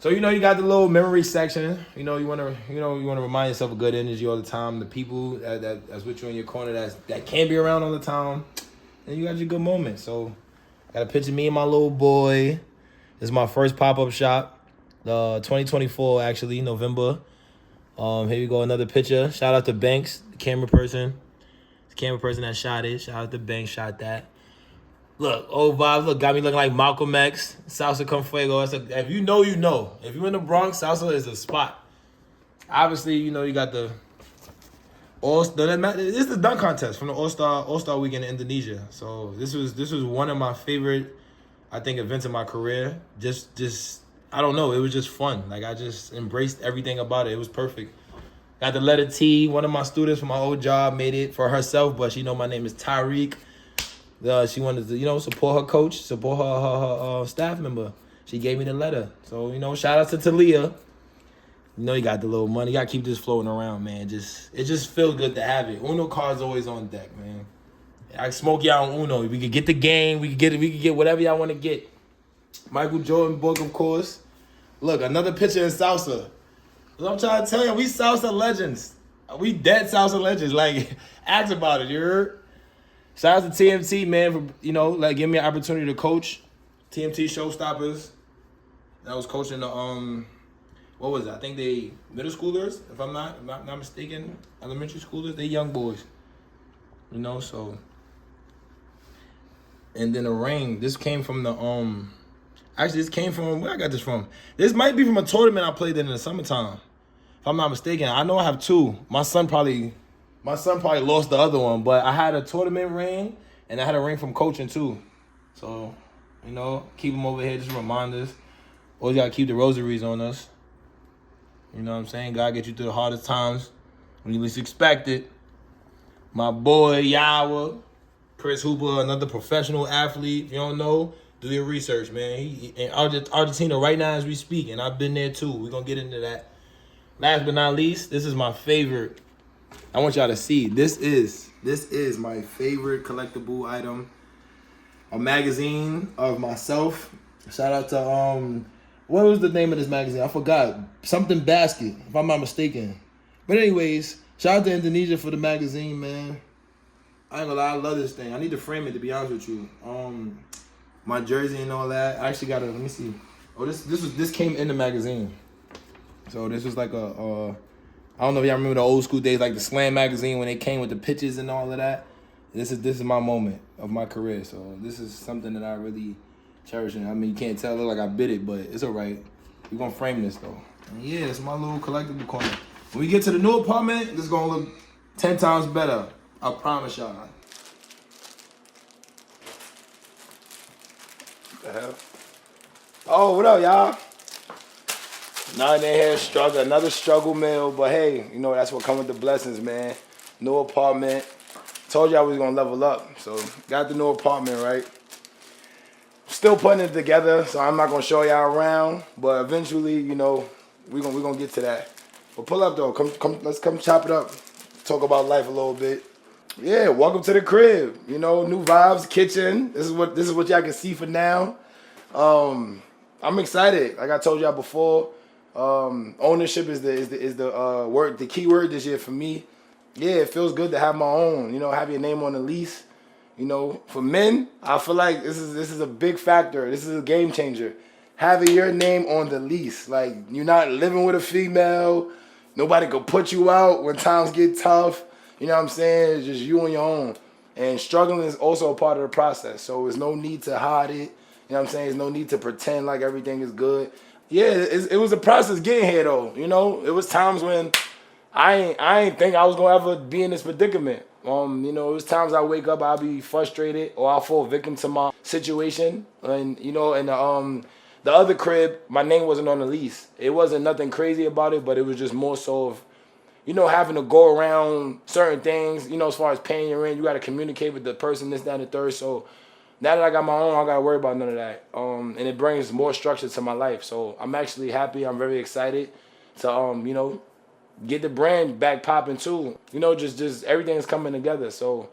So you know you got the little memory section. You know you wanna remind yourself of good energy all the time. The people that's with you in your corner that can't be around all the time. And you got your good moments. So I got a picture of me and my little boy. This is my first pop-up shop. 2024 actually, November. Here we go, another picture. Shout out to Banks, the camera person. The camera person that shot it. Shout out to Banks, shot that. Look, old vibes. Look, got me looking like Malcolm X. Salsa con fuego. If you know, you know. If you're in the Bronx, salsa is a spot. Obviously, you know you got the This is the dunk contest from the All-Star weekend in Indonesia. So this was one of my favorite, I think, events in my career. Just I don't know. It was just fun. Like I just embraced everything about it. It was perfect. Got the letter T. One of my students from my old job made it for herself, but she know my name is Tyreek. She wanted to, support her coach, support her staff member. She gave me the letter. So, shout out to Talia. You got the little money. You got to keep this floating around, man. It just feels good to have it. Uno cards always on deck, man. I smoke y'all on Uno. We could get the game. We could get whatever y'all want to get. Michael Jordan book, of course. Look, another picture in salsa. What I'm trying to tell you, we salsa legends. We dead salsa legends. Like, ask about it, you heard? Shout out to TMT, man, for, giving me an opportunity to coach. TMT Showstoppers. That was coaching the, what was it? I think they middle schoolers, if I'm not mistaken. Elementary schoolers, they young boys. So. And then the ring, this came from the, actually this came from, where I got this from? This might be from a tournament I played in the summertime. If I'm not mistaken. I know I have two. My son probably lost the other one, but I had a tournament ring, and I had a ring from coaching too. So, keep them over here, just reminders. Always gotta keep the rosaries on us. You know what I'm saying? God get you through the hardest times when you least expect it. My boy, Yawa, Chris Hooper, another professional athlete. If you don't know, do your research, man. He in Argentina right now as we speak, and I've been there too. We're gonna get into that. Last but not least, this is my favorite. I want y'all to see. This is my favorite collectible item. A magazine of myself. Shout out to what was the name of this magazine? I forgot. Something Basket, if I'm not mistaken. But anyways, shout out to Indonesia for the magazine, man. I ain't gonna lie, I love this thing. I need to frame it, to be honest with you. My jersey and all that. I actually gotta, let me see. Oh, this came in the magazine. So this was like I don't know if y'all remember the old school days, like the Slam magazine when they came with the pictures and all of that. This is my moment of my career. So this is something that I really cherish. I mean, you can't tell, it look like I bit it, but it's all right. We're gonna frame this though. And yeah, it's my little collectible corner. When we get to the new apartment, this is gonna look 10 times better. I promise y'all. What the hell? Oh, what up, y'all? Now they here struggle, another struggle meal, but hey, that's what comes with the blessings, man. New apartment. Told you I was gonna level up, so got the new apartment, right? Still putting it together, so I'm not gonna show y'all around, but eventually, we gonna get to that. But pull up though, let's come chop it up. Talk about life a little bit. Yeah, welcome to the crib. New vibes, kitchen. This is what y'all can see for now. I'm excited. Like I told y'all before. Ownership is the word, the key word this year for me. Yeah, it feels good to have my own, have your name on the lease. For men, I feel like this is a big factor. This is a game changer. Having your name on the lease. Like, you're not living with a female. Nobody could put you out when times get tough. You know what I'm saying? It's just you on your own. And struggling is also a part of the process. So there's no need to hide it. You know what I'm saying? There's no need to pretend like everything is good. Yeah, it was a process getting here though. It was times when I ain't think I was gonna ever be in this predicament. It was times I wake up, I'll be frustrated or I'll fall victim to my situation. And in the other crib, my name wasn't on the lease. It wasn't nothing crazy about it, but it was just more so of, having to go around certain things. As far as paying your rent, you got to communicate with the person, this, that, and the third. So now that I got my own, I got to worry about none of that. And it brings more structure to my life. So I'm actually happy. I'm very excited to, get the brand back popping too. Just everything's coming together. So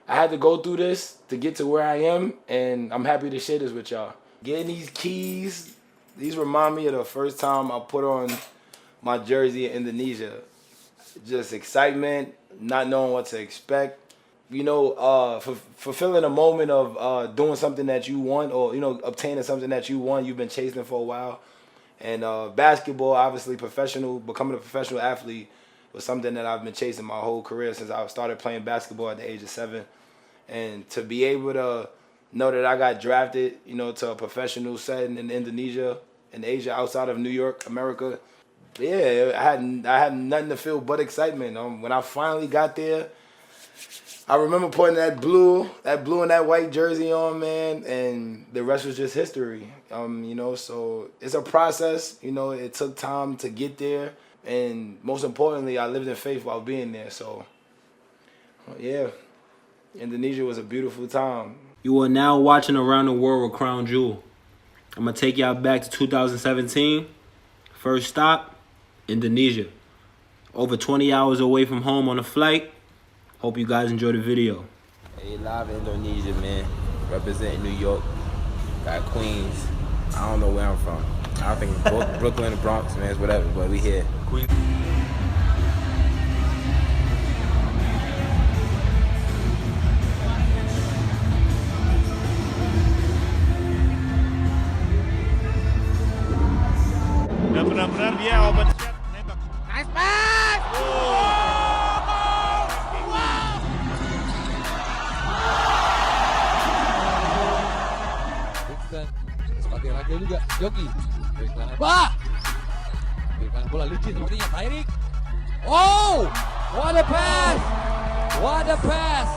I had to go through this to get to where I am. And I'm happy to share this with y'all. Getting these keys, These remind me of the first time I put on my jersey in Indonesia. Just excitement, not knowing what to expect. You know, fulfilling a moment of doing something that you want, or you know, obtaining something that you want. You've been chasing for a while. And basketball, obviously, becoming a professional athlete was something that I've been chasing my whole career since I started playing basketball at the age of 7. And to be able to know that I got drafted, you know, to a professional setting in Indonesia, in Asia, outside of New York, America, yeah, I had nothing to feel but excitement. When I finally got there, I remember putting that blue and that white jersey on, man, and the rest was just history. You know, so it's a process. You know, it took time to get there, and most importantly, I lived in faith while being there. So, yeah, Indonesia was a beautiful time. You are now watching Around the World with Crown Jewell. I'm gonna take y'all back to 2017. First stop, Indonesia. Over 20 hours away from home on a flight. Hope you guys enjoy the video. Hey, live in Indonesia, man. Representing New York. Got Queens. I don't know where I'm from. I think Brooklyn, the Bronx, man, it's whatever, but we here. Queens. Dan benar-benar dia open shot nembak. Nice pass. Sebagai raga juga, Yogi. Wah! Berikan bola licin sepertinya, Pak Erik. Oh! What a pass! What a pass!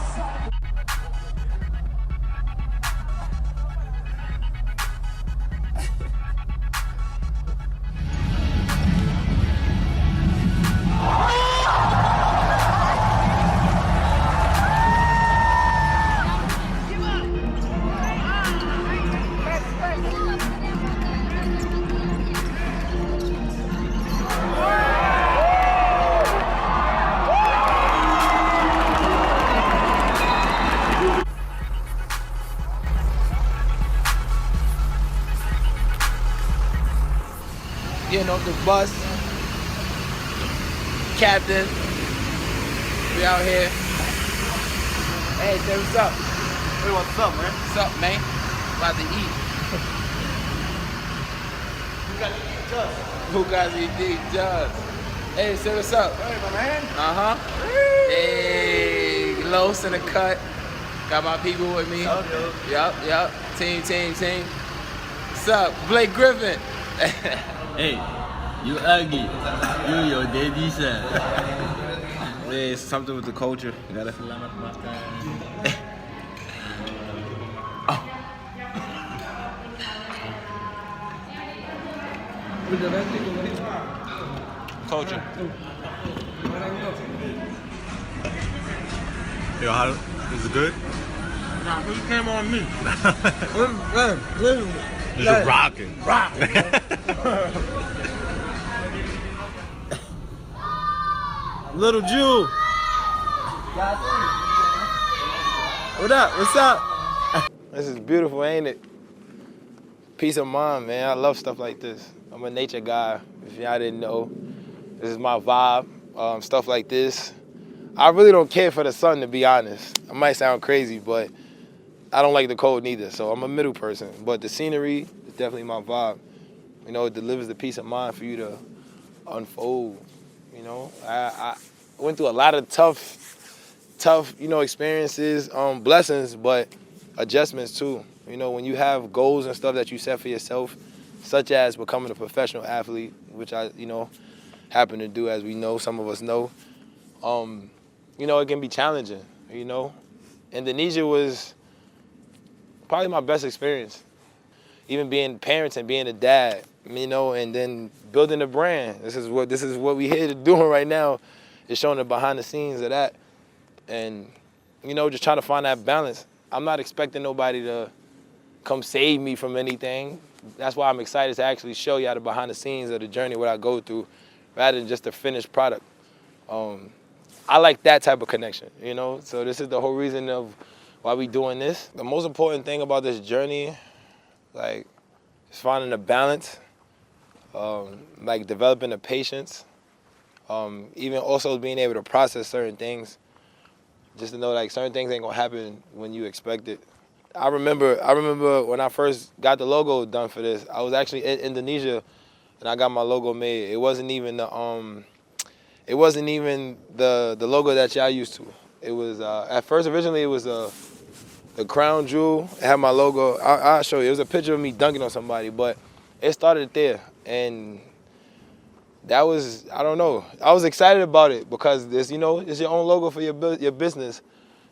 Getting off the bus. Captain. We out here. Hey, say what's up? Hey, what's up, man? What's up, man? About to eat. Who got to eat just? Hey, say what's up? Hey, my man. Uh-huh. Hey, Los in the cut. Got my people with me. Yup. Team. What's up? Blake Griffin. Hey, you ugly. You your daddy son. Yeah, it's something with the culture. You gotta. Selamat makan. Culture. Yo, how is it good? Nah, he came on me. This is rocking. Little Jew. What up? What's up? This is beautiful, ain't it? Peace of mind, man. I love stuff like this. I'm a nature guy. If y'all didn't know, this is my vibe. Stuff like this. I really don't care for the sun, to be honest. I might sound crazy, but I don't like the cold neither. So I'm a middle person. But the scenery is definitely my vibe. You know, it delivers the peace of mind for you to unfold. You know, I went through a lot of tough, you know, experiences, blessings, but adjustments too. You know, when you have goals and stuff that you set for yourself, such as becoming a professional athlete, which I, you know, happen to do, as we know, some of us know, you know, it can be challenging, you know. Indonesia was probably my best experience. Even being parents and being a dad, you know, and then building a brand. This is what we here to doing right now, is showing the behind the scenes of that. And, you know, just trying to find that balance. I'm not expecting nobody to come save me from anything. That's why I'm excited to actually show y'all the behind the scenes of the journey, what I go through, rather than just the finished product. I like that type of connection, you know? So this is the whole reason of why we doing this. The most important thing about this journey, like, is finding a balance like developing the patience, even also being able to process certain things, just to know like certain things ain't gonna happen when you expect it. I remember when I first got the logo done for this, I was actually in Indonesia and I got my logo made. It wasn't even the logo that y'all used to. It was at first originally it was the crown jewel. It had my logo. I'll show you. It was a picture of me dunking on somebody, but it started there, and that was, I don't know. I was excited about it because it's your own logo for your business,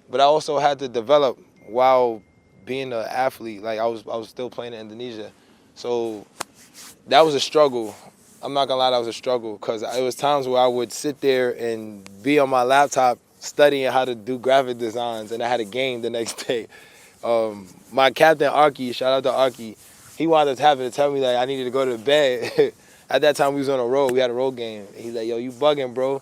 but I also had to develop while being an athlete. Like I was still playing in Indonesia, so that was a struggle. I'm not gonna lie, that was a struggle because it was times where I would sit there and be on my laptop studying how to do graphic designs, and I had a game the next day. My captain Arky, shout out to Arky, he wound up having to tell me that I needed to go to bed. At that time we was on a road, we had a road game. He's like, yo, you bugging, bro.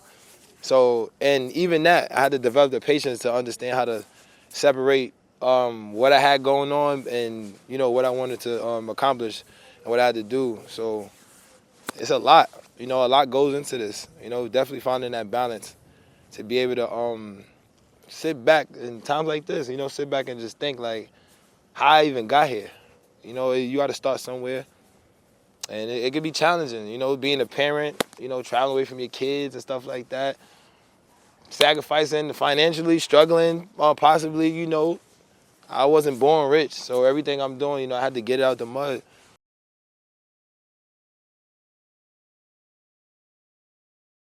So, and even that, I had to develop the patience to understand how to separate what I had going on and what I wanted to accomplish and what I had to do. So it's a lot, a lot goes into this. Definitely finding that balance to be able to sit back in times like this. Sit back and just think like how I even got here. You got to start somewhere, and it can be challenging. Being a parent, traveling away from your kids and stuff like that, sacrificing financially, struggling, possibly. I wasn't born rich, so everything I'm doing, I had to get it out the mud.